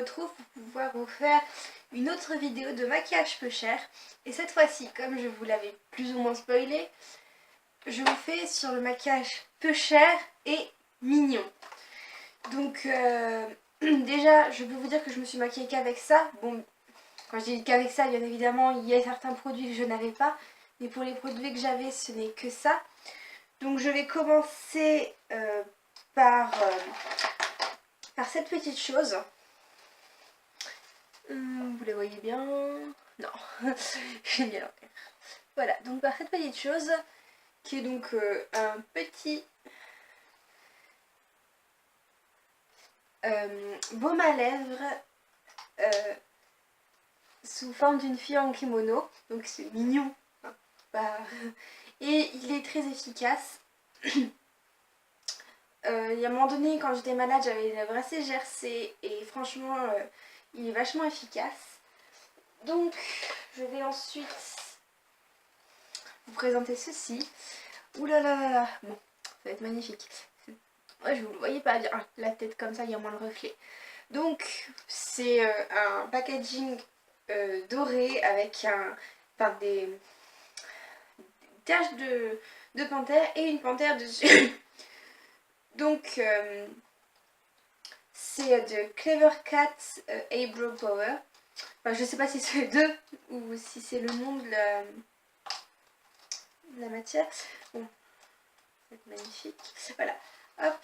retrouve pour pouvoir vous faire une autre vidéo de maquillage peu cher. Et cette fois-ci, comme je vous l'avais plus ou moins spoilé, je vous fais sur le maquillage peu cher et mignon. Donc déjà, je peux vous dire que je me suis maquillée qu'avec ça. Bon, quand je dis qu'avec ça, bien évidemment, il y a certains produits que je n'avais pas. Mais pour les produits que j'avais, ce n'est que ça. Donc je vais commencer par cette petite chose. Vous la voyez bien? Non, j'ai mis à l'envers. Voilà, donc par cette petite chose qui est donc un petit baume à lèvres sous forme d'une fille en kimono. Donc c'est mignon. Hein, bah... Et il est très efficace. Il y a un moment donné, quand j'étais malade, j'avais les lèvres assez gercées et franchement, il est vachement efficace. Donc, je vais ensuite vous présenter ceci. Ouh là là là là, bon, ça va être magnifique. Ouais, je vous le voyez pas bien, la tête comme ça, il y a moins le reflet. Donc, c'est un packaging doré avec des taches de panthère et une panthère dessus. Donc, c'est de Clever Cat Eyebrow Power. Enfin, je sais pas si c'est deux ou si c'est le nom de la matière. Bon, c'est magnifique. Voilà, hop.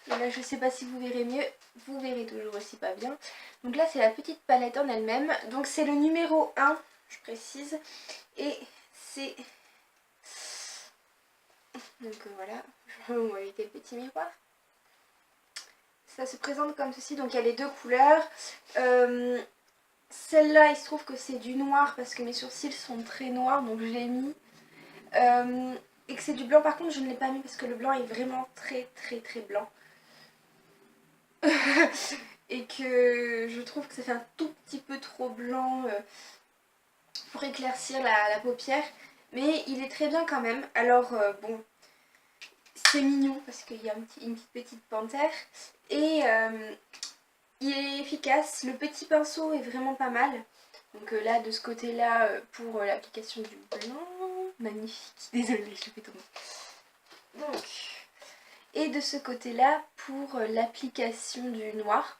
Et là, je sais pas si vous verrez mieux. Vous verrez toujours aussi pas bien. Donc là, c'est la petite palette en elle-même. Donc c'est le numéro 1, je précise. Et c'est... Donc voilà, on va éviter le petit miroir. Ça se présente comme ceci, donc il y a les deux couleurs. Celle-là, il se trouve que c'est du noir parce que mes sourcils sont très noirs, donc je l'ai mis. Et que c'est du blanc, par contre je ne l'ai pas mis parce que le blanc est vraiment très très très blanc. Et que je trouve que ça fait un tout petit peu trop blanc pour éclaircir la paupière. Mais il est très bien quand même. Alors bon, c'est mignon parce qu'il y a une petite panthère. Et il est efficace. Le petit pinceau est vraiment pas mal. Donc là, de ce côté-là, pour l'application du blanc. Magnifique. Désolée, je le fais tomber. Donc, et de ce côté-là, pour l'application du noir.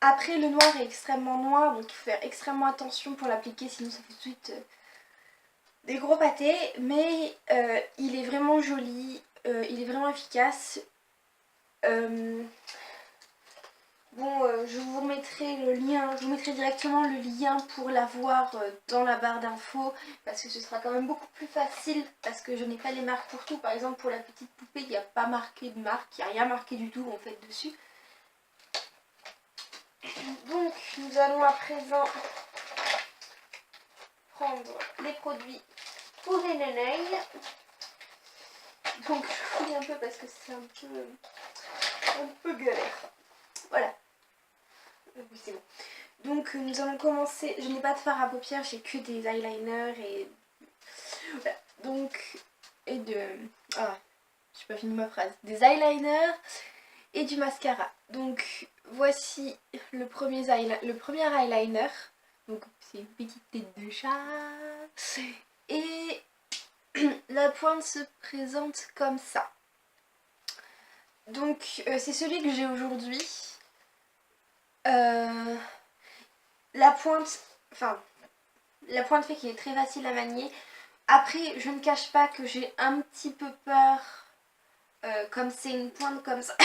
Après, le noir est extrêmement noir, donc il faut faire extrêmement attention pour l'appliquer, sinon ça fait tout de suite des gros pâtés. Mais il est vraiment joli, il est vraiment efficace. Je vous remettrai le lien, je vous mettrai directement le lien pour l'avoir dans la barre d'infos, parce que ce sera quand même beaucoup plus facile, parce que je n'ai pas les marques pour tout. Par exemple, pour la petite poupée, il n'y a pas marqué de marque, il n'y a rien marqué du tout en fait dessus. Donc nous allons à présent prendre les produits pour les nails. Donc je fouille un peu parce que c'est un peu galère. Voilà. Oui, c'est bon. Donc nous allons commencer. Je n'ai pas de fard à paupières, j'ai que des eyeliners et voilà. Donc j'ai pas fini ma phrase. Des eyeliners et du mascara. Donc voici le premier eyeliner. Donc c'est une petite tête de chat. Et la pointe se présente comme ça. Donc c'est celui que j'ai aujourd'hui. La pointe fait qu'il est très facile à manier. Après, je ne cache pas que j'ai un petit peu peur, comme c'est une pointe comme ça,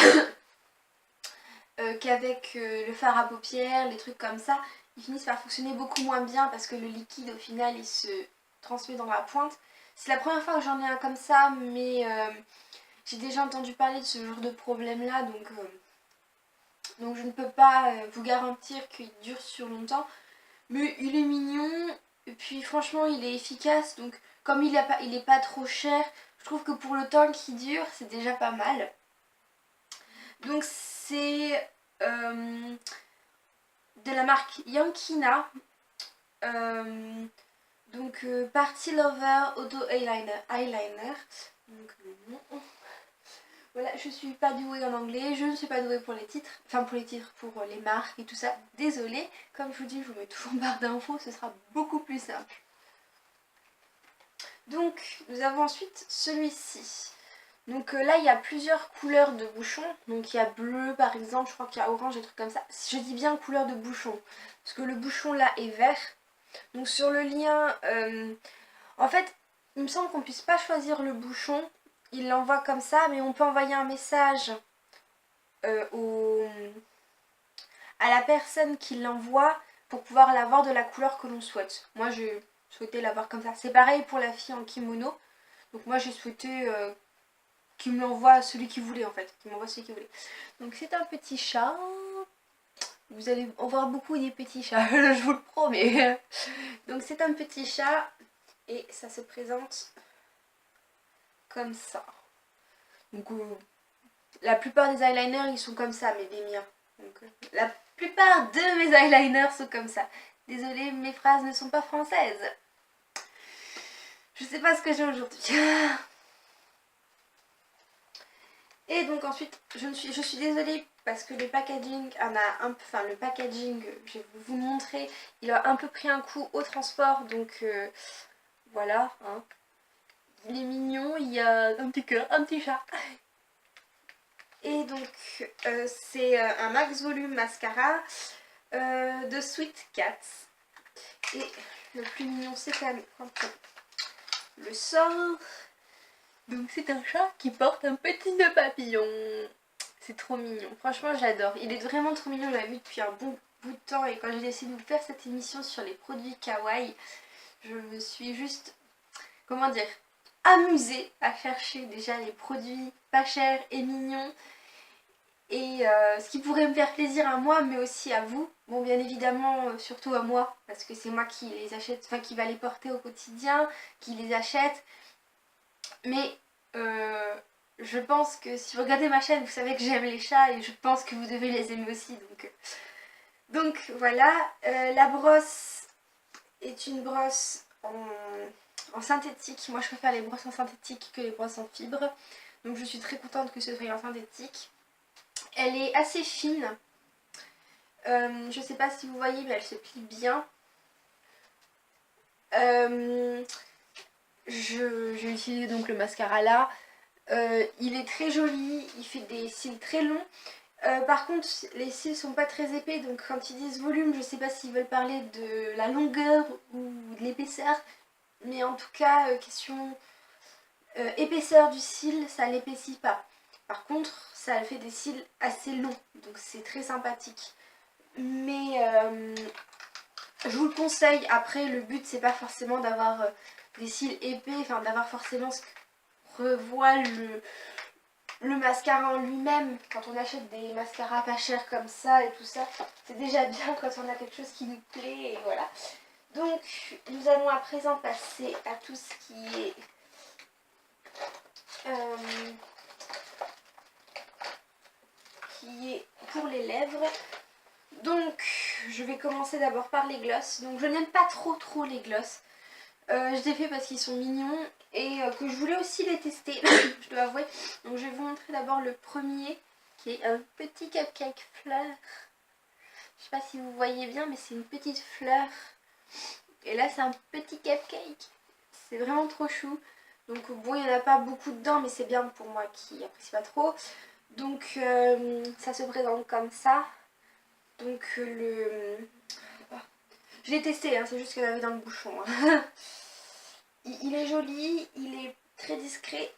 qu'avec le fard à paupières, les trucs comme ça, ils finissent par fonctionner beaucoup moins bien parce que le liquide au final il se transmet dans la pointe. C'est la première fois que j'en ai un comme ça, mais j'ai déjà entendu parler de ce genre de problème là, donc je ne peux pas vous garantir qu'il dure sur longtemps. Mais il est mignon, et puis franchement il est efficace, donc comme il est pas trop cher, je trouve que pour le temps qu'il dure c'est déjà pas mal. Donc c'est de la marque Yankina, Party Lover Auto Eyeliner. Donc, Voilà, je suis pas douée en anglais, je ne suis pas douée pour les titres, enfin pour les titres, pour les marques et tout ça. Désolée, comme je vous dis, je vous mets tout en barre d'infos, ce sera beaucoup plus simple. Donc, nous avons ensuite celui-ci. Donc là, il y a plusieurs couleurs de bouchons. Donc il y a bleu par exemple, je crois qu'il y a orange, des trucs comme ça. Je dis bien couleur de bouchon, parce que le bouchon là est vert. Donc sur le lien, en fait, il me semble qu'on puisse pas choisir le bouchon. Il l'envoie comme ça, mais on peut envoyer un message à la personne qui l'envoie pour pouvoir l'avoir de la couleur que l'on souhaite. Moi, j'ai souhaité l'avoir comme ça. C'est pareil pour la fille en kimono. Donc moi, j'ai souhaité qu'il me l'envoie celui qui voulait en fait. Qu'il m'envoie celui qui voulait. Donc c'est un petit chat. Vous allez en voir beaucoup des petits chats, je vous le promets. Donc c'est un petit chat et ça se présente comme ça. Donc la plupart des eyeliners ils sont comme ça, mais des miens. Donc, la plupart de mes eyeliners sont comme ça. Désolée, mes phrases ne sont pas françaises. Je sais pas ce que j'ai aujourd'hui. Et donc ensuite, je suis désolée parce que le packaging le packaging, je vais vous montrer, il a un peu pris un coup au transport, donc voilà. Hein. Il est mignon, il y a un petit cœur, un petit chat. Et donc c'est un max volume mascara de Sweet Cat. Et le plus mignon c'est quand même quand on le sort. Donc c'est un chat qui porte un petit nœud papillon. C'est trop mignon, franchement j'adore. Il est vraiment trop mignon, je l'ai vu depuis un bon bout de temps. Et quand j'ai décidé de vous faire cette émission sur les produits kawaii, je me suis juste, comment dire, amusée à chercher déjà les produits pas chers et mignons. Et ce qui pourrait me faire plaisir à moi mais aussi à vous. Bon bien évidemment surtout à moi parce que c'est moi qui les achète, enfin qui va les porter au quotidien, qui les achète. Mais je pense que si vous regardez ma chaîne, vous savez que j'aime les chats et je pense que vous devez les aimer aussi. Donc voilà, la brosse est une brosse en synthétique. Moi je préfère les brosses en synthétique que les brosses en fibre. Donc je suis très contente que ce soit en synthétique. Elle est assez fine. Je sais pas si vous voyez, mais elle se plie bien. J'ai utilisé donc le mascara là. Il est très joli, il fait des cils très longs. Par contre, les cils sont pas très épais, donc quand ils disent volume, je sais pas s'ils veulent parler de la longueur ou de l'épaisseur. Mais en tout cas, question épaisseur du cil, ça l'épaissit pas. Par contre, ça fait des cils assez longs, donc c'est très sympathique. Mais je vous le conseille. Après, le but c'est pas forcément d'avoir des cils épais, enfin d'avoir forcément ce que revoit le mascara en lui-même. Quand on achète des mascaras pas chers comme ça et tout ça, c'est déjà bien quand on a quelque chose qui nous plaît et voilà. Donc nous allons à présent passer à tout ce qui est pour les lèvres. Donc je vais commencer d'abord par les glosses. Donc je n'aime pas trop les glosses. Je les fais parce qu'ils sont mignons et que je voulais aussi les tester, je dois avouer. Donc je vais vous montrer d'abord le premier qui est un petit cupcake fleur. Je sais pas si vous voyez bien mais c'est une petite fleur. Et là c'est un petit cupcake. C'est vraiment trop chou. Donc bon il n'y en a pas beaucoup dedans mais c'est bien pour moi qui apprécie pas trop. Donc ça se présente comme ça. Donc je l'ai testé, hein, c'est juste qu'il y en avait dans le bouchon. Hein. Il est joli, il est très discret.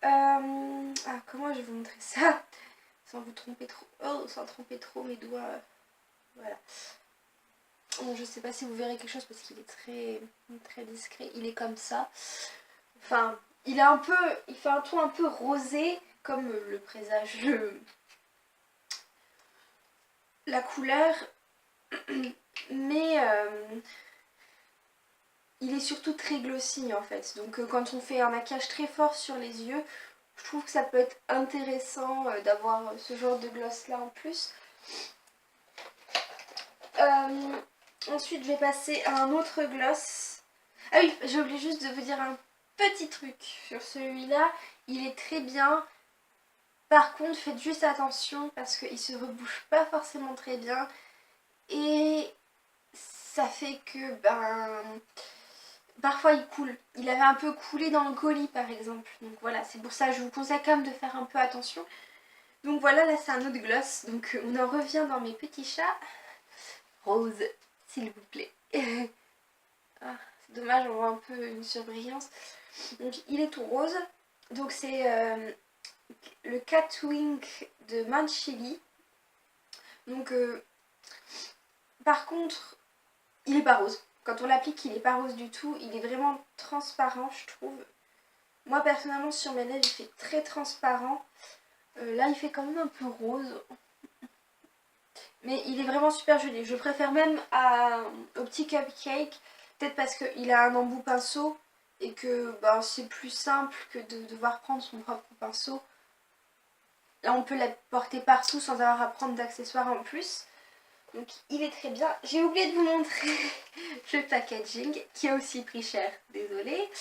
Comment je vais vous montrer ça sans vous tromper trop. Oh, sans tromper trop mes doigts. Voilà. Bon, je sais pas si vous verrez quelque chose parce qu'il est très discret. Il est comme ça. Enfin, il fait un ton un peu rosé comme le présage la couleur. Mais il est surtout très glossy en fait. Donc quand on fait un maquillage très fort sur les yeux, je trouve que ça peut être intéressant d'avoir ce genre de gloss là en plus. Ensuite je vais passer à un autre gloss. Ah oui, j'ai oublié juste de vous dire un petit truc sur celui-là. Il est très bien Par contre, faites juste attention parce qu'il se rebouche pas forcément très bien. Et ça fait que, parfois il coule. Il avait un peu coulé dans le colis par exemple. Donc voilà, c'est pour ça que je vous conseille quand même de faire un peu attention. Donc voilà, là c'est un autre gloss. Donc on en revient dans mes petits chats. Rose, s'il vous plaît. Ah, c'est dommage, on voit un peu une surbrillance. Donc il est tout rose. Donc c'est le Catwink de Manchili. Donc par contre, il est pas rose. Quand on l'applique, il est pas rose du tout. Il est vraiment transparent, je trouve. Moi personnellement, sur mes lèvres, il fait très transparent. Là, il fait quand même un peu rose. Mais il est vraiment super joli. Je préfère même au petit cupcake. Peut-être parce qu'il a un embout pinceau. Et que c'est plus simple que de devoir prendre son propre pinceau. Là, on peut la porter partout sans avoir à prendre d'accessoires en plus. Donc, il est très bien. J'ai oublié de vous montrer le packaging, qui a aussi pris cher. Désolée.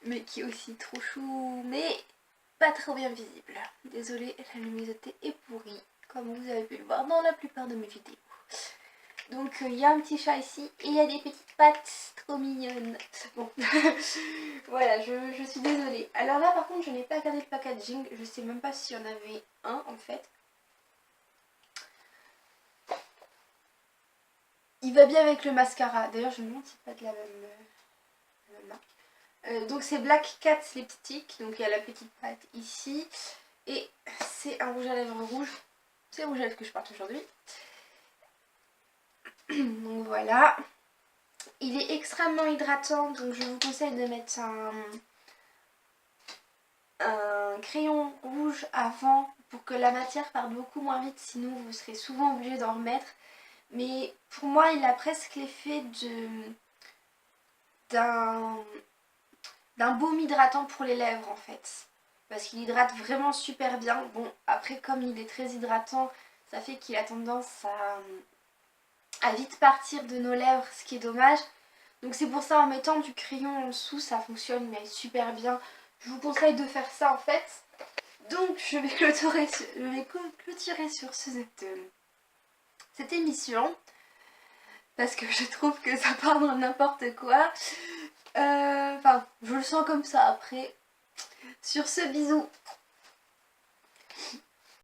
Mais qui est aussi trop chou. Mais pas trop bien visible. Désolée, la luminosité est pourrie. Comme vous avez pu le voir dans la plupart de mes vidéos. Donc il y a un petit chat ici et il y a des petites pattes trop mignonnes. Bon, voilà, je suis désolée. Alors là par contre je n'ai pas regardé le packaging, je sais même pas s'il y en avait un en fait. Il va bien avec le mascara, d'ailleurs je me demande si c'est pas de la même marque. Donc c'est Black Cat Lipstick, donc il y a la petite patte ici. Et c'est un rouge à lèvres rouge, c'est le rouge à lèvres que je porte aujourd'hui. Donc voilà. Il est extrêmement hydratant, donc je vous conseille de mettre un crayon rouge avant pour que la matière parte beaucoup moins vite, sinon vous serez souvent obligé d'en remettre. Mais pour moi, il a presque l'effet d'un baume hydratant pour les lèvres en fait. Parce qu'il hydrate vraiment super bien. Bon, après comme il est très hydratant, ça fait qu'il a tendance à vite partir de nos lèvres, ce qui est dommage. Donc c'est pour ça en mettant du crayon en dessous, ça fonctionne mais super bien. Je vous conseille de faire ça en fait. Donc je vais clôturer sur cette émission. Parce que je trouve que ça part dans n'importe quoi. Enfin, je le sens comme ça après. Sur ce, bisous.